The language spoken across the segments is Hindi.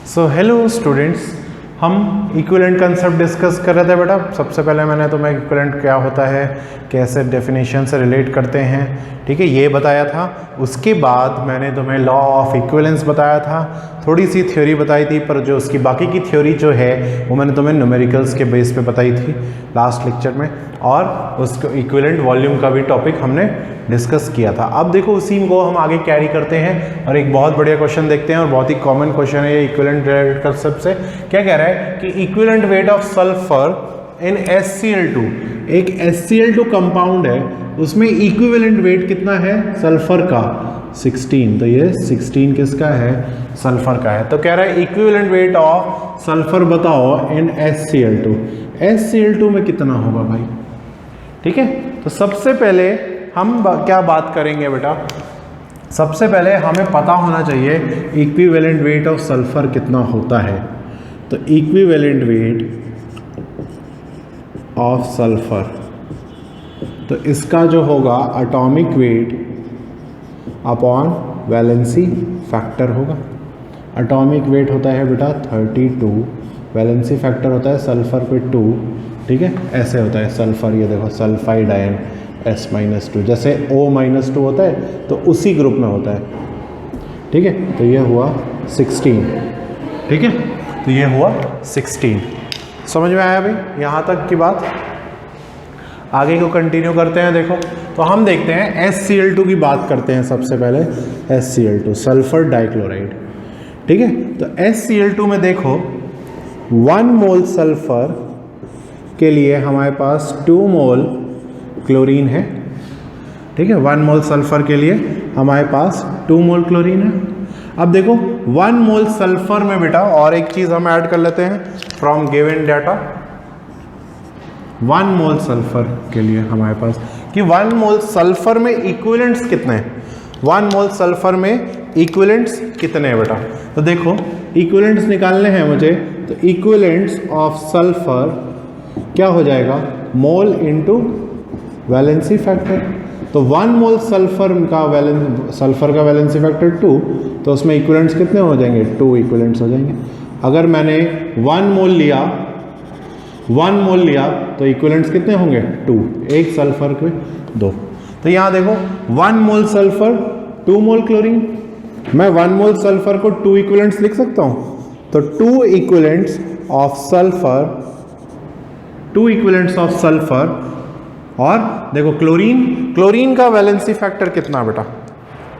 सो हेलो स्टूडेंट्स, हम इक्विवेलेंट कंसेप्ट डिस्कस कर रहे थे बेटा। सबसे पहले मैंने तुम्हें इक्विवेलेंट क्या होता है, कैसे डेफिनेशन से रिलेट करते हैं, ठीक है, ये बताया था। उसके बाद मैंने तुम्हें लॉ ऑफ इक्विवेलेंस बताया था, थोड़ी सी थ्योरी बताई थी, पर जो उसकी बाकी की थ्योरी जो है वो मैंने तुम्हें न्यूमेरिकल्स के बेस पे बताई थी लास्ट लेक्चर में, और उसको इक्विवेलेंट वॉल्यूम का भी टॉपिक हमने डिस्कस किया था। अब देखो उसी को हम आगे कैरी करते हैं और एक बहुत बढ़िया क्वेश्चन देखते हैं, और बहुत ही कॉमन क्वेश्चन है ये इक्विवेलेंट रिलेटेड कंसेप्ट से। क्या कह रहा है कि equivalent weight of sulphur in HCl2, एक HCl2 कंपाउंड है, उसमें इक्विवेलेंट वेट कितना है सल्फर का 16। तो ये 16 किसका है, सल्फर का है। तो कह रहा है इक्विवेलेंट वेट ऑफ सल्फर बताओ इन HCl2। HCl2 में कितना होगा भाई, ठीक है। तो सबसे पहले हम क्या बात करेंगे बेटा, सबसे पहले हमें पता होना चाहिए इक्विवेलेंट वेट ऑफ सल्फर कितना होता है। तो इक्विवेलेंट वेट ऑफ सल्फर, तो इसका जो होगा atomic weight upon valency factor होगा। एटॉमिक वेट होता है बेटा 32, वैलेंसी फैक्टर होता है सल्फर पे 2, ठीक है, ऐसे होता है सल्फर। ये देखो सल्फाइड आयन S-2, जैसे O-2 होता है तो उसी ग्रुप में होता है, ठीक है। तो ये हुआ 16, ठीक है, तो ये हुआ 16। समझ में आया भाई यहाँ तक की बात। आगे को कंटिन्यू करते हैं। देखो तो हम देखते हैं HCl2 की बात करते हैं सबसे पहले। HCl2 सल्फर डाइक्लोराइड, ठीक है। तो HCl2 में देखो 1 मोल सल्फर के लिए हमारे पास 2 मोल क्लोरीन है, ठीक है। 1 मोल सल्फर के लिए हमारे पास 2 मोल क्लोरीन है। अब देखो 1 मोल सल्फर में बेटा और एक चीज हम ऐड कर लेते हैं from given data. 1 mole sulphur के लिए हमारे पास कि 1 मोल सल्फर में इक्विवेलेंट्स कितने हैं, 1 मोल सल्फर में इक्विवेलेंट्स कितने हैं बेटा। तो देखो इक्विवेलेंट्स निकालने हैं मुझे, तो इक्विवेलेंट्स ऑफ सल्फर क्या हो जाएगा, मोल इनटू वैलेंसी फैक्टर। तो 1 मोल सल्फर का वैलेंसी फैक्टर 2, तो उसमें इक्विवेलेंट्स कितने हो जाएंगे, 2 इक्विवेलेंट्स हो जाएंगे। अगर मैंने 1 मोल लिया तो इक्विवेलेंट्स कितने होंगे, 2, एक सल्फर के 2। तो यहाँ देखो 1 मोल सल्फर 2 मोल क्लोरीन, मैं 1 मोल सल्फर को 2 इक्विवेलेंट्स लिख सकता हूँ। तो 2 इक्विवेलेंट्स ऑफ सल्फर, और देखो क्लोरीन का वैलेंसी फैक्टर कितना बेटा,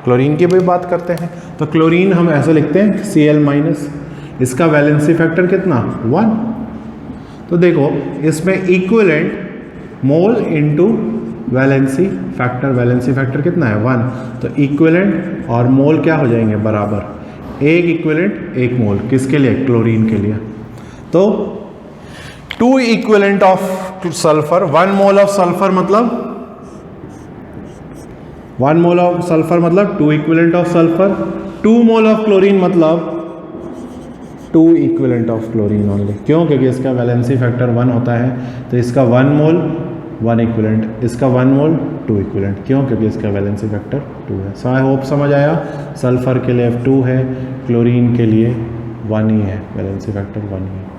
क्लोरीन की भी बात करते हैं। तो क्लोरीन हम ऐसे लिखते हैं Cl-, इसका वैलेंसी फैक्टर कितना 1। तो देखो इसमें इक्विवेलेंट मोल इनटू वैलेंसी फैक्टर कितना है 1। तो इक्विवेलेंट और मोल क्या हो जाएंगे बराबर, एक इक्विवेलेंट एक मोल, किसके लिए, क्लोरीन के लिए। तो 2 equivalent of sulphur, 1 mole of sulphur मतलब 1 मोल ऑफ सल्फर मतलब 2 equivalent of sulphur, 2 mole of chlorine मतलब 2 इक्विवेलेंट ऑफ क्लोरीन ओनली। क्यों, क्योंकि इसका वैलेंसी फैक्टर 1 होता है। तो इसका 1 मोल 1 इक्विवेलेंट, इसका 1 मोल 2 इक्विवेलेंट। क्यों, क्योंकि इसका वैलेंसी फैक्टर 2 है। सो आई होप समझ आया। सल्फर के लिए 2 है, क्लोरीन के लिए 1 ही है, वैलेंसी फैक्टर 1 ही है,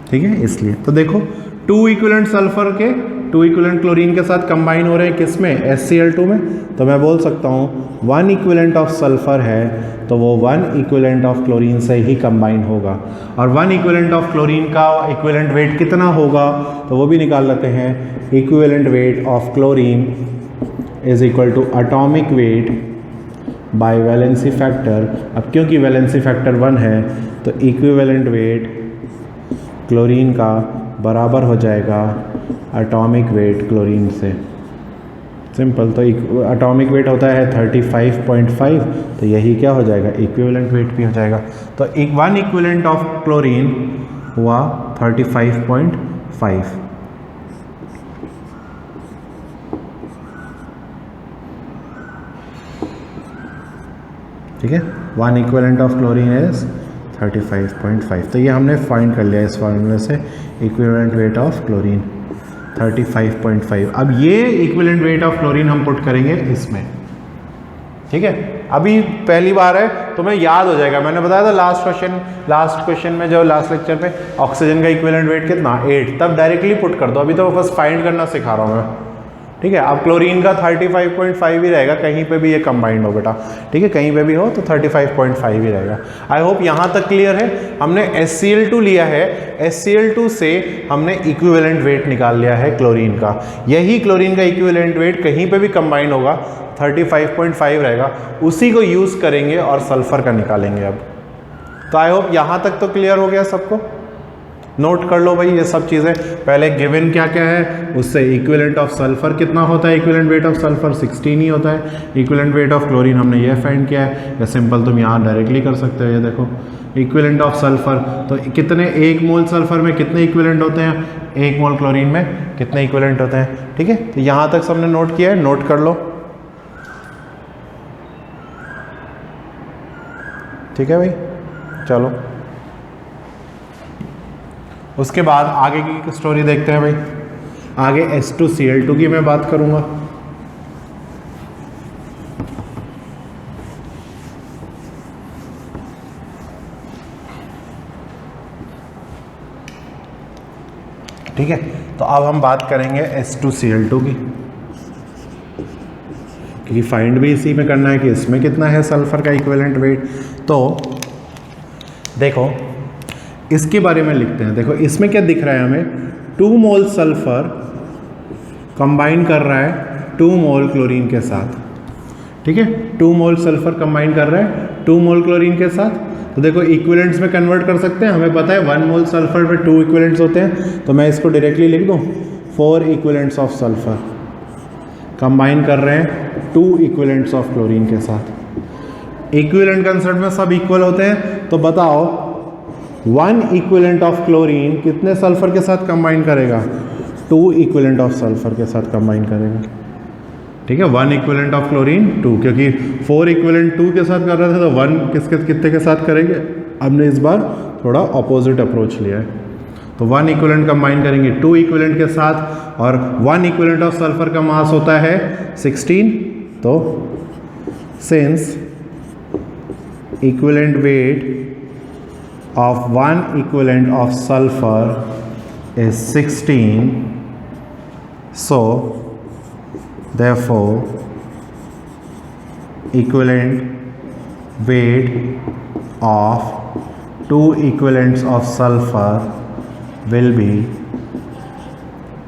ठीक है। इसलिए तो देखो 2 इक्विवेलेंट सल्फर के 2 इक्विवेलेंट क्लोरीन के साथ कंबाइन हो रहे हैं किसमें, HCl2 में। तो मैं बोल सकता हूँ 1 इक्विवेलेंट ऑफ सल्फर है तो वो 1 इक्विवेलेंट ऑफ क्लोरीन से ही कंबाइन होगा। और 1 इक्विवेलेंट ऑफ क्लोरीन का इक्विवेलेंट वेट कितना होगा, तो वो भी निकाल लेते हैं। Equivalent weight of chlorine is equal to atomic weight by valency factor. अब क्योंकि वैलेंसी फैक्टर 1 है तो इक्विवेलेंट वेट क्लोरीन का बराबर हो जाएगा एटॉमिक वेट क्लोरीन से, सिंपल। तो एटॉमिक वेट होता है 35.5, तो यही क्या हो जाएगा, इक्विवेलेंट वेट भी हो जाएगा। तो 1 इक्विवेलेंट ऑफ क्लोरीन हुआ 35.5, ठीक है। 1 इक्विवेलेंट ऑफ क्लोरीन इज 35.5। तो ये हमने फाइंड कर लिया इस फार्मूले से, इक्विवेलेंट वेट ऑफ क्लोरीन 35.5। अब ये इक्विवेलेंट वेट ऑफ क्लोरीन हम पुट करेंगे इसमें, ठीक है। अभी पहली बार है तुम्हें याद हो जाएगा, मैंने बताया था लास्ट क्वेश्चन में, जो लास्ट लेक्चर पे ऑक्सीजन का इक्विवेलेंट वेट कितना 8, तब डायरेक्टली पुट कर दो, अभी तो बस फाइंड करना सिखा रहा हूँ मैं, ठीक है। अब क्लोरीन का 35.5 ही रहेगा, कहीं पे भी ये कंबाइंड हो बेटा, ठीक है, कहीं पे भी हो तो 35.5 ही रहेगा। आई होप यहाँ तक क्लियर है। हमने HCl2 लिया है, HCl2 से हमने इक्विवेलेंट वेट निकाल लिया है क्लोरीन का, यही क्लोरीन का इक्विवेलेंट वेट कहीं पे भी कंबाइंड होगा 35.5 रहेगा, उसी को यूज़ करेंगे और सल्फर का निकालेंगे। अब तो आई होप यहाँ तक तो क्लियर हो गया सबको, नोट कर लो भाई ये सब चीज़ें। पहले गिवन क्या क्या है, उससे इक्विवेलेंट ऑफ सल्फर कितना होता है, इक्विवेलेंट वेट ऑफ सल्फर 16 ही होता है। इक्विवेलेंट वेट ऑफ क्लोरीन हमने ये फाइंड किया है, या सिंपल तुम यहाँ डायरेक्टली कर सकते हो, ये देखो इक्विवेलेंट ऑफ सल्फर, तो कितने 1 मोल सल्फर में कितने इक्विवेलेंट होते हैं, 1 मोल क्लोरीन में कितने इक्विवेलेंट होते हैं, ठीक है। तो यहाँ तक सबने नोट किया है, नोट कर लो, ठीक है भाई। चलो उसके बाद आगे की स्टोरी देखते हैं भाई। आगे H2Cl2 की मैं बात करूंगा। ठीक है, तो अब हम बात करेंगे H2Cl2 की, क्योंकि फाइंड भी इसी में करना है कि इसमें कितना है सल्फर का इक्विवेलेंट वेट। तो देखो इसके बारे में लिखते हैं। देखो इसमें क्या दिख रहा है हमें, 2 मोल सल्फर कंबाइन कर रहा है 2 मोल क्लोरीन के साथ, ठीक है, 2 मोल सल्फर कंबाइन कर रहा है 2 मोल क्लोरीन के साथ। तो देखो इक्विवेलेंट्स में कन्वर्ट कर सकते हैं, हमें पता है 1 मोल सल्फर में 2 इक्विवेलेंट्स होते हैं, तो मैं इसको डायरेक्टली लिख दूँ 4 इक्विवेलेंट्स ऑफ सल्फर कंबाइन कर रहे हैं 2 इक्विवेलेंट्स ऑफ क्लोरीन के साथ। इक्विवेलेंट कंसेप्ट में सब इक्वल होते हैं, तो बताओ 1 इक्विवेलेंट ऑफ क्लोरीन कितने सल्फर के साथ कंबाइन करेगा, 2 इक्विवेलेंट ऑफ सल्फर के साथ कंबाइन करेगा, ठीक है। 1 इक्विवेलेंट ऑफ क्लोरीन 2, क्योंकि 4 इक्विवेलेंट 2 के साथ कर रहे थे, तो 1 कितने के साथ करेंगे, हमने इस बार थोड़ा ऑपोजिट अप्रोच लिया है। तो 1 इक्विवेलेंट कंबाइन करेंगे 2 इक्विवेलेंट के साथ, और 1 इक्विवेलेंट ऑफ सल्फर का मास होता है 16, तो since equivalent weight of 1 equivalent of sulfur is 16, so therefore equivalent weight of 2 equivalents of sulfur will be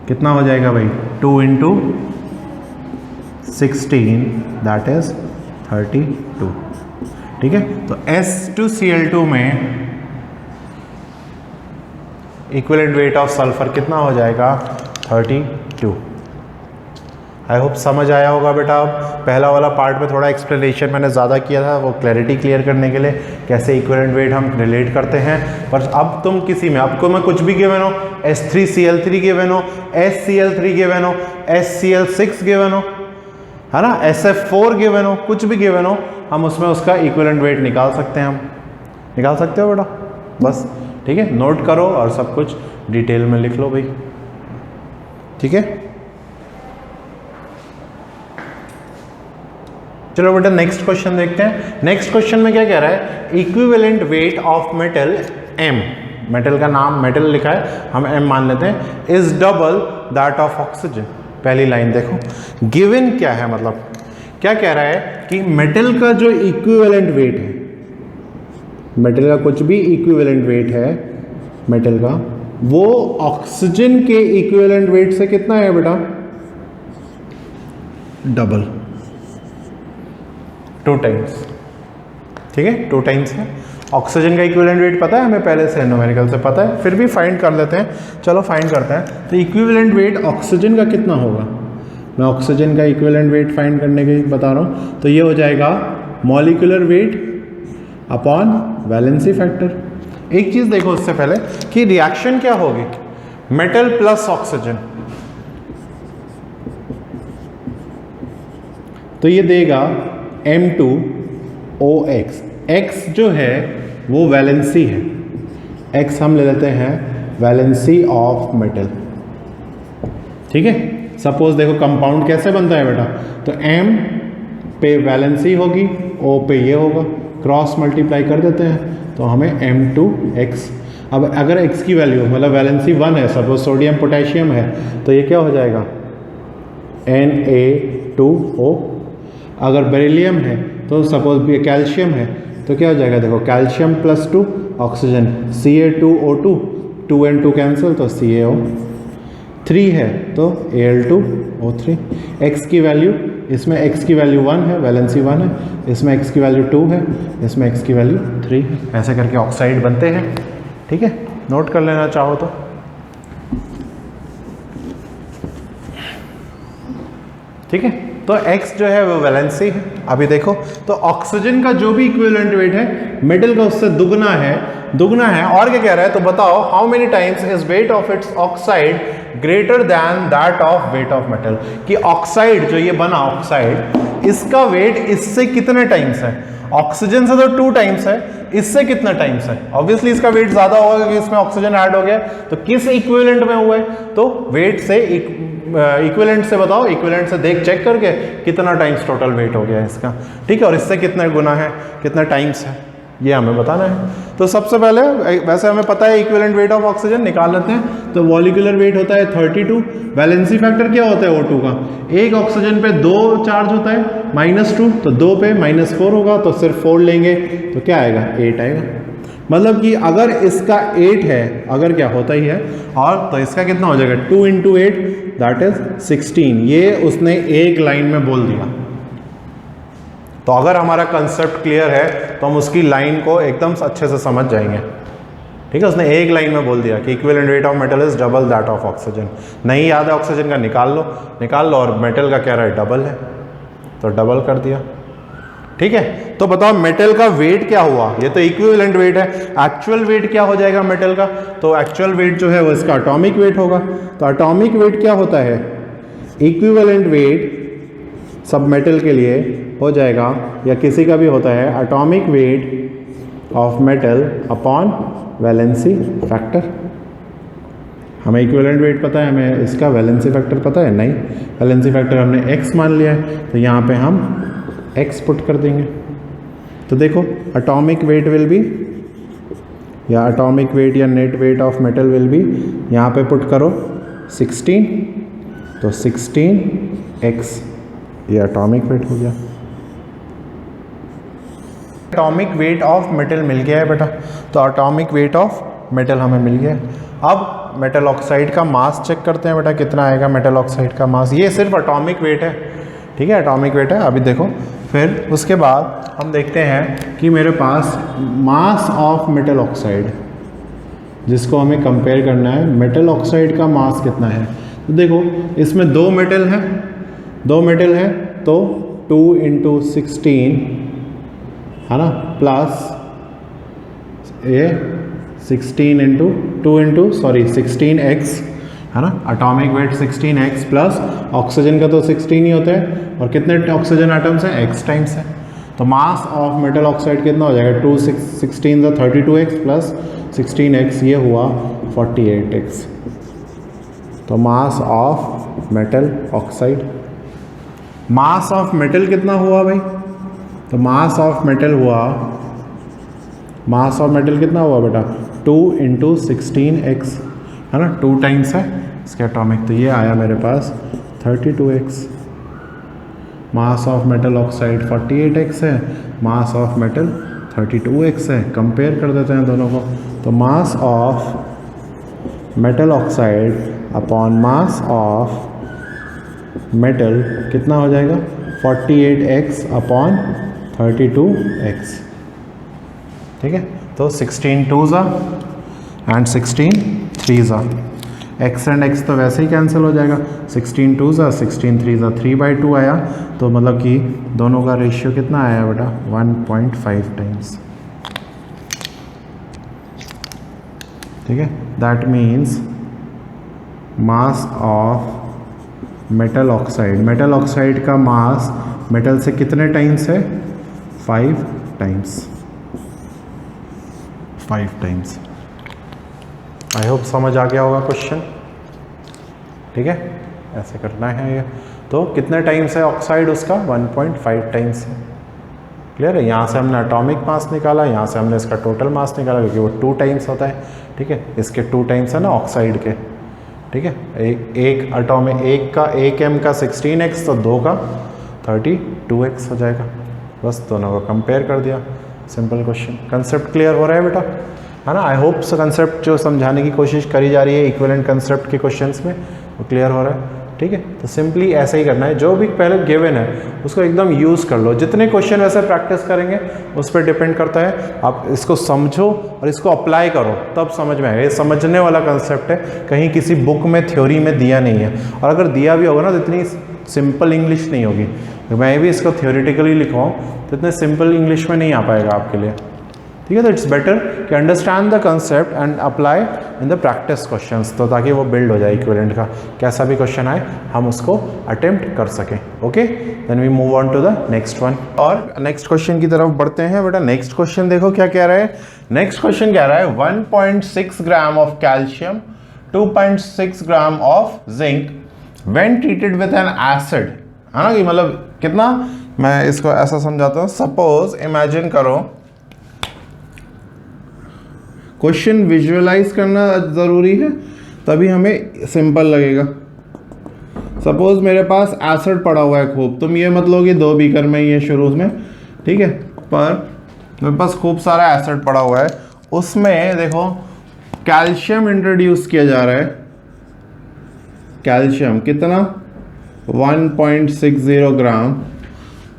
कितना हो जाएगा भाई, 2 into 16 that is 32, ठीक है। तो H2Cl2 में इक्विवेलेंट वेट ऑफ सल्फर कितना हो जाएगा, 32। आई होप समझ आया होगा बेटा। अब पहला वाला पार्ट में थोड़ा एक्सप्लेनेशन मैंने ज़्यादा किया था, वो क्लैरिटी क्लियर करने के लिए कैसे इक्विवेलेंट वेट हम रिलेट करते हैं। पर अब तुम किसी में, आपको मैं कुछ भी गिवन हो, H3Cl3 गिवन हो, HCl3 गिवन हो, HCl6 गिवन हो, है ना, SF4 गिवन हो, कुछ भी गिवन हो, हम उसमें उसका इक्विवेलेंट वेट निकाल सकते हैं। हम निकाल सकते हो बेटा, बस ठीक है। नोट करो और सब कुछ डिटेल में लिख लो भाई, ठीक है। चलो बेटा नेक्स्ट क्वेश्चन देखते हैं। नेक्स्ट क्वेश्चन में क्या कह रहा है, equivalent weight of metal M, metal का नाम मेटल लिखा है, हम M मान लेते हैं, is double that of oxygen. पहली लाइन देखो, गिवन क्या है, मतलब क्या कह रहा है कि मेटल का जो इक्विवेलेंट वेट है, मेटल का कुछ भी इक्विवेलेंट वेट है मेटल का, वो ऑक्सीजन के इक्विवेलेंट वेट से कितना है बेटा, डबल, 2 टाइम्स, ठीक है, 2 टाइम्स है। ऑक्सीजन का इक्विवेलेंट वेट पता है हमें पहले से, न्यूमेरिकल से पता है, फिर भी फाइंड कर लेते हैं। चलो फाइंड करते हैं। तो इक्विवेलेंट वेट ऑक्सीजन का कितना होगा, मैं ऑक्सीजन का इक्विवेलेंट वेट फाइंड करने के बता रहा हूँ, तो ये हो जाएगा molecular weight upon valency factor. एक चीज़ देखो उससे पहले कि रिएक्शन क्या होगी, मेटल प्लस ऑक्सीजन, तो ये देगा M2OX। X जो है वो वैलेंसी है, X हम ले लेते हैं वैलेंसी ऑफ मेटल, ठीक है। सपोज देखो कंपाउंड कैसे बनता है बेटा, तो M पे वैलेंसी होगी, O पे ये होगा, क्रॉस मल्टीप्लाई कर देते हैं तो हमें M2X। अब अगर X की वैल्यू मतलब वैलेंसी 1 है, सपोज सोडियम पोटेशियम है, तो ये क्या हो जाएगा Na2O। अगर बेरिलियम है तो सपोज कैल्शियम है तो क्या हो जाएगा, देखो calcium plus 2 oxygen Ca2O2, 2 and 2 cancel तो CaO। 3 है तो Al2O3। X की वैल्यू, इसमें X की वैल्यू 1 है, वैलेंसी 1 है, इसमें X की वैल्यू 2 है, इसमें X की वैल्यू 3 है। ऐसे करके ऑक्साइड बनते हैं। ठीक है, नोट कर लेना चाहो तो। ठीक है, तो X जो है वो वैलेंसी है। अभी देखो तो ऑक्सीजन का जो भी इक्विवेलेंट वेट है मेटल का उससे दुगना है, दुगना है। और क्या कह रहा है तो बताओ, how many times is weight of its oxide greater than that of weight of metal. कि ऑक्साइड जो ये बना ऑक्साइड, इसका वेट इससे कितने टाइम्स है। ऑक्सीजन से तो 2 टाइम्स है, इससे कितना टाइम्स है। ऑब्वियसली इसका वेट ज्यादा होगा क्योंकि इसमें ऑक्सीजन ऐड हो गया। तो किस इक्विवेलेंट में हुआ है, तो वेट से इक्विवेलेंट से बताओ, इक्विवेलेंट से देख चेक करके कितना टाइम्स टोटल वेट हो गया है इसका। ठीक है, और इससे कितना गुना है, कितना टाइम्स है, ये हमें बताना है। तो सबसे पहले वैसे हमें पता है इक्विवेलेंट वेट ऑफ ऑक्सीजन निकाल लेते हैं। तो मॉलिक्यूलर वेट होता है 32। वैलेंसी फैक्टर क्या होता है O2 का, एक ऑक्सीजन पे 2 चार्ज होता है -2, तो 2 पे -4 होगा तो सिर्फ 4 लेंगे तो क्या आएगा 8 आएगा। मतलब कि अगर इसका 8 है, अगर क्या होता ही है, और तो इसका कितना हो जाएगा 2 × 8 दैट इज 16। ये उसने एक लाइन में बोल दिया। तो अगर हमारा कंसेप्ट क्लियर है तो हम उसकी लाइन को एकदम अच्छे से समझ जाएंगे। ठीक है, उसने एक लाइन में बोल दिया कि equivalent weight of metal is double that of oxygen. नहीं याद है ऑक्सीजन का, निकाल लो, और मेटल का कह रहा है डबल है तो डबल कर दिया। ठीक है, तो बताओ मेटल का वेट क्या हुआ, ये तो इक्विवेलेंट वेट है। एक्चुअल वेट क्या हो जाएगा मेटल का, तो एक्चुअल वेट जो है वो इसका एटॉमिक वेट होगा। तो एटॉमिक वेट क्या होता है, इक्विवेलेंट वेट सब मेटल के लिए हो जाएगा, या किसी का भी होता है, atomic weight of metal upon valency factor. हमें इक्विवेलेंट वेट पता है, हमें इसका वैलेंसी फैक्टर पता है नहीं। वैलेंसी फैक्टर हमने x मान लिया है तो यहाँ पे हम x पुट कर देंगे। तो देखो एटॉमिक वेट विल बी, या एटॉमिक वेट या net weight of metal will be, यहाँ पे पुट करो 16, तो 16x ये एटॉमिक वेट हो गया। एटॉमिक वेट ऑफ मेटल मिल गया है बेटा, तो एटॉमिक वेट ऑफ मेटल हमें मिल गया है। अब मेटल ऑक्साइड का मास चेक करते हैं बेटा, कितना आएगा मेटल ऑक्साइड का मास। ये सिर्फ एटॉमिक वेट है। ठीक है, एटॉमिक वेट है। अभी देखो फिर उसके बाद हम देखते हैं कि मेरे पास मास ऑफ मेटल ऑक्साइड, जिसको हमें कंपेयर करना है, मेटल ऑक्साइड का मास कितना है। तो देखो इसमें 2 मेटल है, 2 मेटल है तो 2 × 16 है ना, प्लस ये 16x है ना, atomic weight 16x plus oxygen का तो 16 ही होता है, और कितने ऑक्सीजन एटम्स हैं, x टाइम्स है। तो मास ऑफ मेटल ऑक्साइड कितना हो जाएगा, 2 × 16 32x प्लस 16x, ये हुआ 48x। तो mass of metal oxide, mass of metal कितना हुआ भाई, तो मास ऑफ मेटल हुआ, मास ऑफ मेटल कितना हुआ बेटा 2 × 16x है ना, 2 टाइम्स है इसके एटॉमिक, तो ये आया मेरे पास 32x। Mass of metal oxide 48x है, मास ऑफ मेटल 32x है। कंपेयर कर देते हैं दोनों को, तो mass of metal oxide upon mass of metal कितना हो जाएगा 48x अपॉन 32x। ठीक है, तो 16 2s and 16 3s, x and x तो वैसे ही कैंसिल हो जाएगा। 16 2s 16 3s 3/2 आया, तो मतलब कि दोनों का रेशियो कितना आया बेटा 1.5 टाइम्स। ठीक है, that means mass of metal oxide, metal oxide का मास मेटल से कितने टाइम्स है 5 टाइम्स, 5 टाइम्स। आई होप समझ आ गया होगा क्वेश्चन। ठीक है, ऐसे करना है ये। तो कितने टाइम्स है ऑक्साइड उसका 1.5 टाइम्स है। क्लियर है। यहाँ से हमने एटॉमिक मास निकाला, यहाँ से हमने इसका टोटल मास निकाला, क्योंकि वो 2 टाइम्स होता है, ठीक है। इसके 2 टाइम्स है ना ऑक्साइड के, ठीक है। एक एटॉमिक, एक m का 16x, तो 2 का 32x हो जाएगा। बस दोनों को कंपेयर कर दिया, सिंपल क्वेश्चन। कंसेप्ट क्लियर हो रहा है बेटा, है ना। आई होप सो कंसेप्ट जो समझाने की कोशिश करी जा रही है इक्विवेलेंट कंसेप्ट के क्वेश्चंस में, वो क्लियर हो रहा है, ठीक है। तो सिंपली ऐसे ही करना है, जो भी पहले गिवन है उसको एकदम यूज़ कर लो। जितने क्वेश्चन वैसे प्रैक्टिस करेंगे उस पर डिपेंड करता है। आप इसको समझो और इसको अप्लाई करो, तब समझ में आएगा। ये समझने वाला कंसेप्ट है, कहीं किसी बुक में थ्योरी में दिया नहीं है। और अगर दिया भी होगा ना तो इतनी सिंपल इंग्लिश नहीं होगी। मैं भी इसको थ्योरेटिकली लिखवाऊँ तो इतने सिंपल इंग्लिश में नहीं आ पाएगा आपके लिए, ठीक है। तो इट्स बेटर कि understand the concept and apply in the practice questions, तो ताकि वो बिल्ड हो जाए इक्विवेलेंट का। कैसा भी क्वेश्चन आए हम उसको अटेम्प्ट कर सकें। Okay, then we move on to the next one. और नेक्स्ट क्वेश्चन की तरफ बढ़ते हैं बेटा। नेक्स्ट क्वेश्चन देखो क्या कह रहा है। नेक्स्ट क्वेश्चन कह रहा है 1.6 gram of calcium, 2.6 gram of zinc when treated with N acid, है ना। कि मतलब कितना, मैं इसको ऐसा समझाता हूँ। सपोज इमेजिन करो, क्वेश्चन विजुअलाइज करना ज़रूरी है तभी हमें सिंपल लगेगा। सपोज मेरे पास एसिड पड़ा हुआ है खूब, तुम ये मत लो कि 2 बीकर में ये शुरू में, ठीक है। पर मेरे पास खूब सारा एसिड पड़ा हुआ है, उसमें देखो कैल्शियम इंट्रोड्यूस किया जा रहा है। कैल्शियम कितना, 1.60 ग्राम,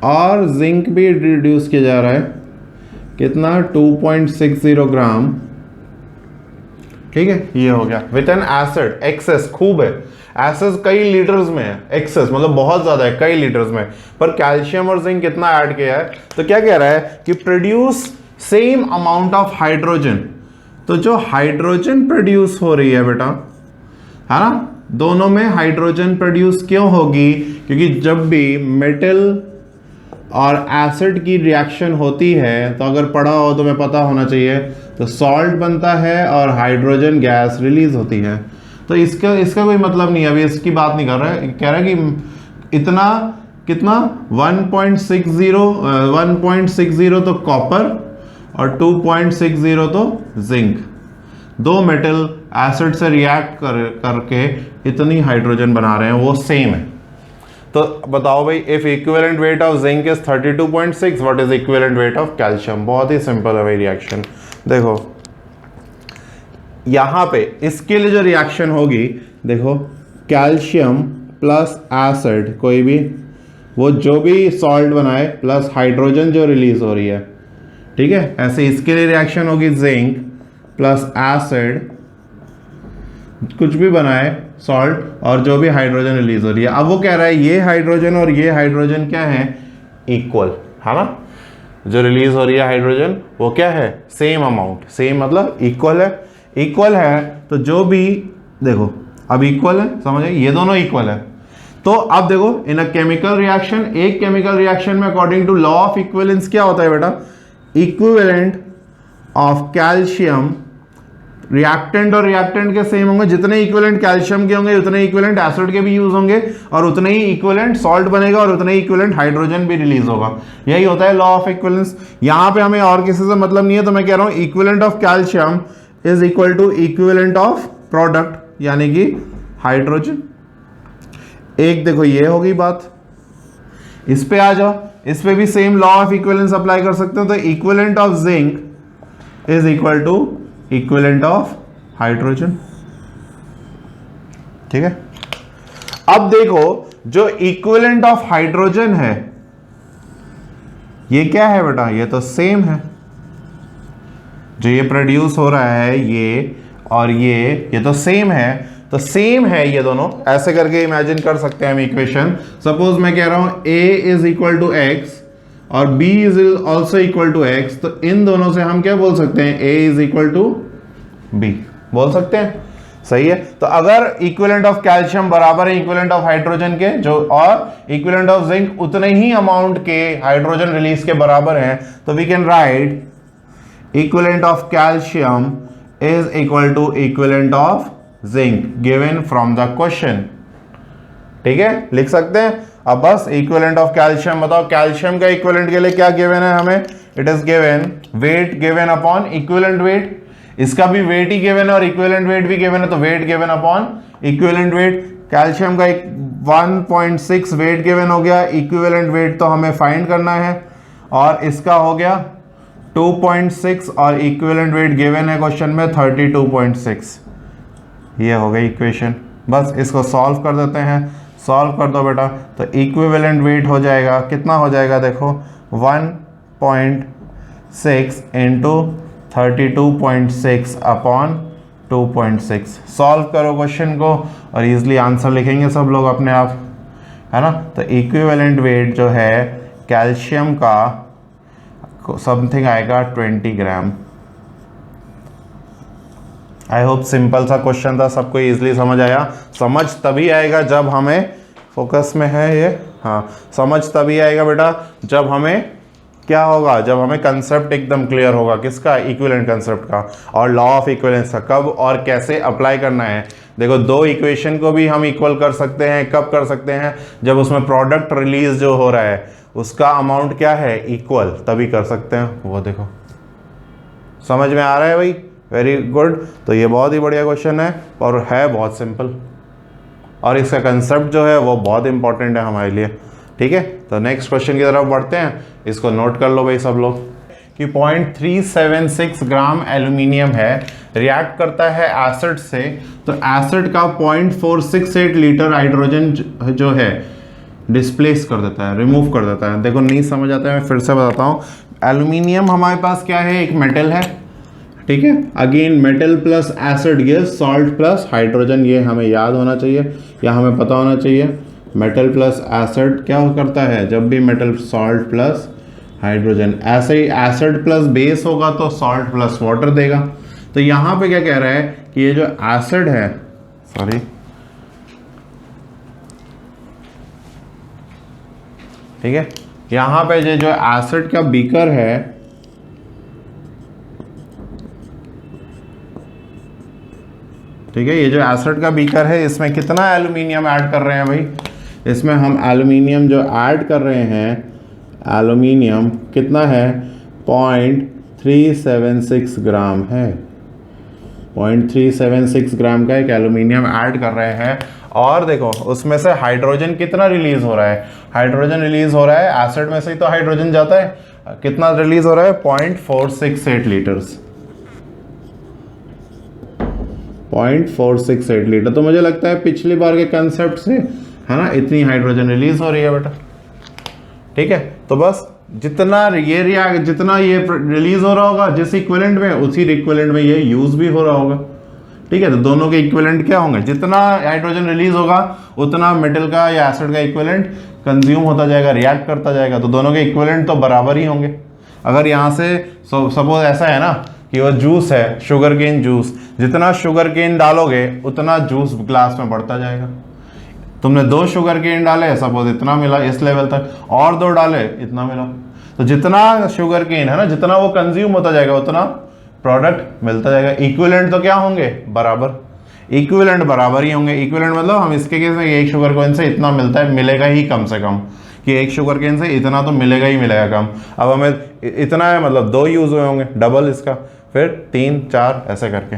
और जिंक भी इंट्रोड्यूस किया जा रहा है, कितना, 2.60 ग्राम, ठीक है। ये हो गया विथ एन एसिड, एक्सेस खूब है, एसेस कई लीटर्स में है, एक्सेस मतलब बहुत ज्यादा है, कई लीटर्स में। पर कैल्शियम और जिंक कितना ऐड किया है, तो क्या कह रहा है कि produce same amount of hydrogen. तो जो हाइड्रोजन प्रोड्यूस हो रही है बेटा, है ना, दोनों में हाइड्रोजन प्रोड्यूस क्यों होगी, क्योंकि जब भी मेटल और एसिड की रिएक्शन होती है, तो अगर पढ़ा हो तो मैं पता होना चाहिए, तो सॉल्ट बनता है और हाइड्रोजन गैस रिलीज होती है। तो इसका कोई मतलब नहीं है, अभी इसकी बात नहीं कर रहा है। कह रहा है कि इतना कितना 1.60 तो कॉपर और 2.60 तो जिंक, 2 मेटल एसिड से रिएक्ट करके इतनी हाइड्रोजन बना रहे हैं, वो सेम है। तो बताओ भाई, if equivalent weight of zinc is 32.6, what is equivalent weight of calcium. बहुत ही सिंपल है भाई रिएक्शन। देखो यहां पे इसके लिए जो रिएक्शन होगी, देखो कैल्शियम प्लस एसिड, कोई भी वो जो भी सॉल्ट बनाए प्लस हाइड्रोजन जो रिलीज हो रही है, ठीक है। ऐसे इसके लिए रिएक्शन होगी जिंक प्लस एसिड, कुछ भी बनाए सॉल्ट, और जो भी हाइड्रोजन रिलीज हो रही है। अब वो कह रहा है ये हाइड्रोजन और ये हाइड्रोजन क्या है, इक्वल, है ना। जो रिलीज हो रही है हाइड्रोजन वो क्या है, सेम अमाउंट, सेम मतलब इक्वल है। इक्वल है तो जो भी, देखो अब इक्वल है, समझे, ये दोनों इक्वल है। तो अब देखो इन अ केमिकल रिएक्शन, एक केमिकल रिएक्शन में according to law of equivalence क्या होता है बेटा, इक्विवेलेंट ऑफ कैल्शियम, रिएक्टेंट और रिएक्टेंट के सेम होंगे, जितने इक्विवेलेंट कैल्शियम के होंगे उतने इक्विवेलेंट एसिड के भी यूज होंगे, और उतने ही इक्विवेलेंट सॉल्ट बनेगा, और उतने ही इक्विवेलेंट हाइड्रोजन भी रिलीज होगा। यही होता है लॉ ऑफ इक्विवेलेंस। यहां पे हमें और किसी से मतलब नहीं है, तो मैं कह रहा हूं equivalent of calcium is equal to equivalent of product, यानी कि हाइड्रोजन। एक देखो ये होगी बात। इस पे आ जाओ, इस पे भी same law of equivalence apply कर सकते हो। तो equivalent of zinc is equal to equivalent of hydrogen, ठीक है। अब देखो जो इक्विवेलेंट ऑफ हाइड्रोजन है ये क्या है बेटा, ये तो सेम है। जो ये प्रोड्यूस हो रहा है ये और ये तो सेम है, तो सेम है ये दोनों। ऐसे करके इमेजिन कर सकते हैं हम इक्वेशन। सपोज मैं कह रहा हूं a is equal to x और b is also equal to x, तो इन दोनों से हम क्या बोल सकते हैं, a is equal to b बोल सकते हैं, सही है। तो अगर इक्विवेलेंट ऑफ कैल्शियम बराबर है इक्विवेलेंट ऑफ हाइड्रोजन के, जो और इक्विवेलेंट ऑफ जिंक उतने ही अमाउंट के हाइड्रोजन रिलीज के बराबर हैं, तो we can write equivalent of calcium is equal to equivalent of zinc given from the question, ठीक है, लिख सकते हैं। अब बस इक्विवेलेंट ऑफ कैल्शियम बताओ, कैल्शियम का इक्विवेलेंट के लिए क्या गिवन है हमें, it is given weight given upon equivalent weight, इसका भी वेट ही गिवन है और इक्विवेलेंट वेट भी गिवन है, तो wait given upon equivalent wait. Calcium का 1.6 वेट गिवन हो गया, इक्विवेलेंट वेट तो हमें फाइंड करना है, और इसका हो गया 2.6 और इक्विवेलेंट वेट गिवन है क्वेश्चन में 32.6। ये हो गई इक्वेशन, बस इसको सॉल्व कर देते हैं, सॉल्व कर दो बेटा, तो इक्विवेलेंट वेट हो जाएगा, कितना हो जाएगा देखो 1.6 इंटू 32.6 अपॉन 2.6। सॉल्व करो क्वेश्चन को और इजीली आंसर लिखेंगे सब लोग अपने आप, है ना। तो इक्विवेलेंट वेट जो है कैल्शियम का समथिंग आएगा 20 ग्राम। आई होप सिंपल सा क्वेश्चन था, सबको इजीली समझ आया। समझ तभी आएगा जब हमें, फोकस में है ये, हाँ, समझ तभी आएगा बेटा जब हमें क्या होगा, जब हमें कंसेप्ट एकदम क्लियर होगा, किसका, इक्विवेलेंट कंसेप्ट का, और लॉ ऑफ इक्विवेलेंस का कब और कैसे अप्लाई करना है। देखो दो इक्वेशन को भी हम इक्वल कर सकते हैं, कब कर सकते हैं, जब उसमें प्रोडक्ट रिलीज जो हो रहा है उसका अमाउंट क्या है, इक्वल, तभी कर सकते हैं। वो देखो समझ में आ रहा है भाई, वेरी गुड। तो ये बहुत ही बढ़िया क्वेश्चन है और है बहुत सिंपल, और इसका कंसेप्ट जो है वो बहुत इंपॉर्टेंट है हमारे लिए, ठीक है। तो नेक्स्ट क्वेश्चन की तरफ बढ़ते हैं, इसको नोट कर लो भाई सब लोग कि 0.376 ग्राम एल्यूमिनियम है, रिएक्ट करता है एसिड से, तो एसिड का 0.468 लीटर हाइड्रोजन जो है डिस्प्लेस कर देता है, रिमूव कर देता है। देखो नहीं समझ आता है, मैं फिर से बताता हूँ। एल्यूमिनियम हमारे पास क्या है, एक मेटल है, ठीक है। Again metal plus acid gives salt plus hydrogen, ये हमें याद होना चाहिए या हमें पता होना चाहिए। मेटल प्लस एसिड क्या करता है, जब भी मेटल सॉल्ट प्लस हाइड्रोजन, ऐसे ही एसिड प्लस बेस होगा तो सॉल्ट प्लस वाटर देगा। तो यहाँ पे क्या कह रहा है कि ये जो एसिड है, सॉरी, ठीक है, यहाँ पे ये जो एसिड का बीकर है, ठीक है, ये जो एसिड का बीकर है इसमें कितना एल्यूमिनियम ऐड कर रहे हैं भाई, इसमें हम एल्यूमिनियम जो ऐड कर रहे हैं, एल्यूमिनियम कितना है, 0.376 ग्राम है, 0.376 ग्राम का एक एल्यूमिनियम ऐड कर रहे हैं। और देखो उसमें से हाइड्रोजन कितना रिलीज हो रहा है, हाइड्रोजन रिलीज हो रहा है, एसिड में से ही तो हाइड्रोजन जाता है, कितना रिलीज हो रहा है, 0.468 लीटर्स, 0.468 लीटर। तो मुझे लगता है पिछली बार के कंसेप्ट से, है ना, इतनी हाइड्रोजन रिलीज हो रही है बेटा, ठीक है। तो बस जितना ये रिलीज हो रहा होगा जिस इक्विवेलेंट में, उसी इक्विवेलेंट में ये यूज भी हो रहा होगा, ठीक है। तो दोनों के इक्विवेलेंट क्या होंगे, जितना हाइड्रोजन रिलीज होगा उतना मेटल का या एसिड का इक्विवेलेंट कंज्यूम होता जाएगा, रिएक्ट करता जाएगा, तो दोनों के इक्विवेलेंट तो बराबर ही होंगे। अगर यहाँ से सपोज ऐसा है ना कि वो जूस है, शुगर केन जूस, जितना शुगर केन डालोगे उतना जूस ग्लास में बढ़ता जाएगा। तुमने 2 शुगर केन डाले, सपोज इतना मिला इस लेवल तक, और 2 डाले इतना मिला, तो जितना शुगर केन है ना, जितना वो कंज्यूम होता जाएगा उतना प्रोडक्ट मिलता जाएगा। इक्विवेलेंट तो क्या होंगे, बराबर, इक्विवेलेंट बराबर ही होंगे। इक्विवेलेंट मतलब हम इसके केस में एक शुगर केन से इतना मिलता है, मिलेगा ही कम से कम, कि एक शुगर केन से इतना तो मिलेगा ही मिलेगा कम। अब हमें इतना है मतलब 2 यूज हुए होंगे, डबल इसका, फिर 3 4 ऐसे करके,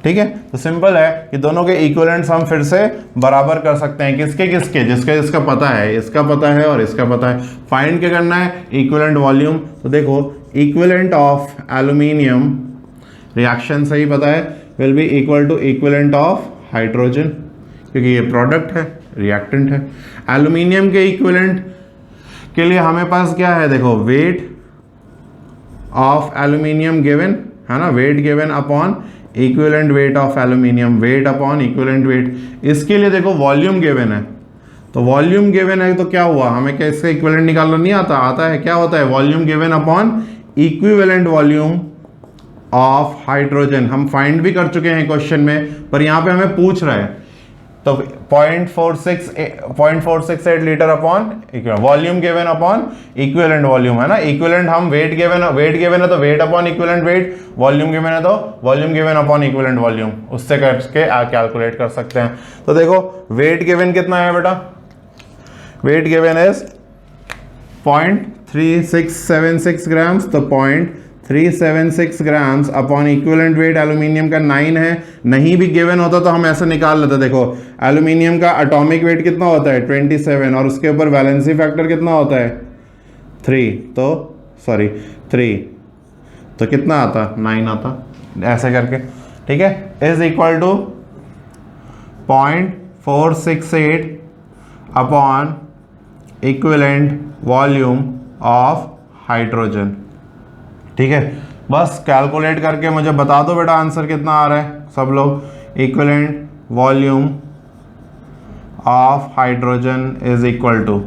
ठीक है। तो सिंपल है कि दोनों के इक्विवेलेंट्स हम फिर से बराबर कर सकते हैं, किसके किसके, जिसका इसका पता है, इसका पता है और इसका पता है। फाइंड क्या करना है, इक्विवेलेंट वॉल्यूम। तो देखो इक्विवेलेंट ऑफ एल्यूमिनियम, रिएक्शन से ही पता है, will be equal to equivalent of hydrogen, क्योंकि ये प्रोडक्ट है, रिएक्टेंट है। एल्यूमिनियम के इक्विवेलेंट के लिए हमें पास क्या है, देखो वेट ऑफ एल्यूमिनियम गिवन है ना, wait given upon equivalent weight of aluminium, weight upon equivalent wait. इसके लिए देखो वॉल्यूम गिवन है, तो वॉल्यूम गिवन है तो क्या हुआ, हमें क्या इसका इक्विवेलेंट निकालना नहीं आता, आता है, क्या होता है, volume given upon equivalent volume of hydrogen. हम फाइंड भी कर चुके हैं क्वेश्चन में, पर यहाँ पे हमें पूछ रहा है, तो 0.468 litre upon volume given upon equivalent volume, है ना। इक्विवेलेंट हम वेट गिवन है तो weight upon equivalent wait, volume given है तो volume given upon equivalent volume, उससे करके कैलकुलेट कर सकते हैं। तो देखो वेट गिवन कितना है बेटा, वेट गिवन इज 0.3676 ग्राम्स, तो 0.376 grams upon equivalent wait aluminium का 9 है। नहीं भी गिवन होता तो हम ऐसे निकाल लेते। देखो एल्यूमिनियम का एटॉमिक वेट कितना होता है 27, और उसके ऊपर वैलेंसी फैक्टर कितना होता है 3, तो कितना आता 9 आता, ऐसे करके, ठीक है। Is equal to 0.468 upon equivalent volume of hydrogen, ठीक है। बस कैलकुलेट करके मुझे बता दो बेटा आंसर कितना आ रहा है सब लोग। Equivalent volume of hydrogen is equal to,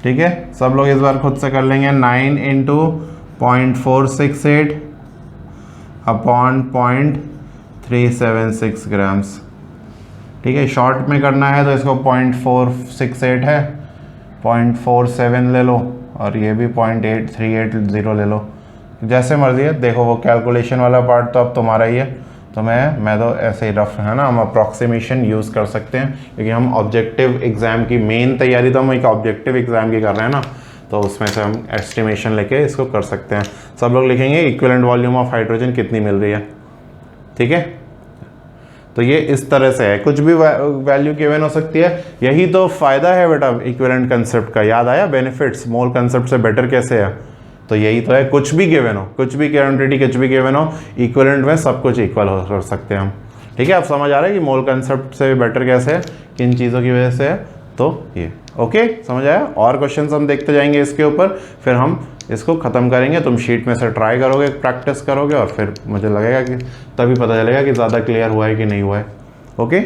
ठीक है, सब लोग इस बार खुद से कर लेंगे, 9 इंटू 0.468 अपॉन 0.376 ग्राम्स, ठीक है। शॉर्ट में करना है तो इसको 0.468 है, 0.47 ले लो, और ये भी 0.8380 ले लो, जैसे मर्जी है। देखो वो कैलकुलेशन वाला पार्ट तो अब तुम्हारा ही है, तो मैं तो ऐसे ही रफ है ना, हम अप्रॉक्सीमेशन यूज़ कर सकते हैं, क्योंकि हम ऑब्जेक्टिव एग्ज़ाम की मेन तैयारी तो हम एक ऑब्जेक्टिव एग्ज़ाम की कर रहे हैं ना, तो उसमें से हम एस्टिमेशन लेके इसको कर सकते हैं। सब लोग लिखेंगे इक्विवेलेंट वॉल्यूम ऑफ हाइड्रोजन कितनी मिल रही है, ठीक है। तो ये इस तरह से है, कुछ भी वैल्यू गिवन हो सकती है। यही तो फ़ायदा है बेटा इक्विवेलेंट कंसेप्ट का। याद आया बेनिफिट्स, मोल कंसेप्ट से बेटर कैसे है, तो यही तो है। कुछ भी गिवन हो, कुछ भी क्वांटिटी कुछ भी गिवन हो, इक्विवेलेंट में सब कुछ इक्वल हो कर सकते हैं हम, ठीक है। अब समझ आ रहा है कि मोल कंसेप्ट से बेटर कैसे है, किन चीज़ों की वजह से है, तो ये ओके समझ आया। और क्वेश्चंस हम देखते जाएंगे इसके ऊपर, फिर हम इसको ख़त्म करेंगे। तुम शीट में से ट्राई करोगे, प्रैक्टिस करोगे, और फिर मुझे लगेगा कि तभी पता चलेगा कि ज़्यादा क्लियर हुआ है कि नहीं हुआ है। ओके।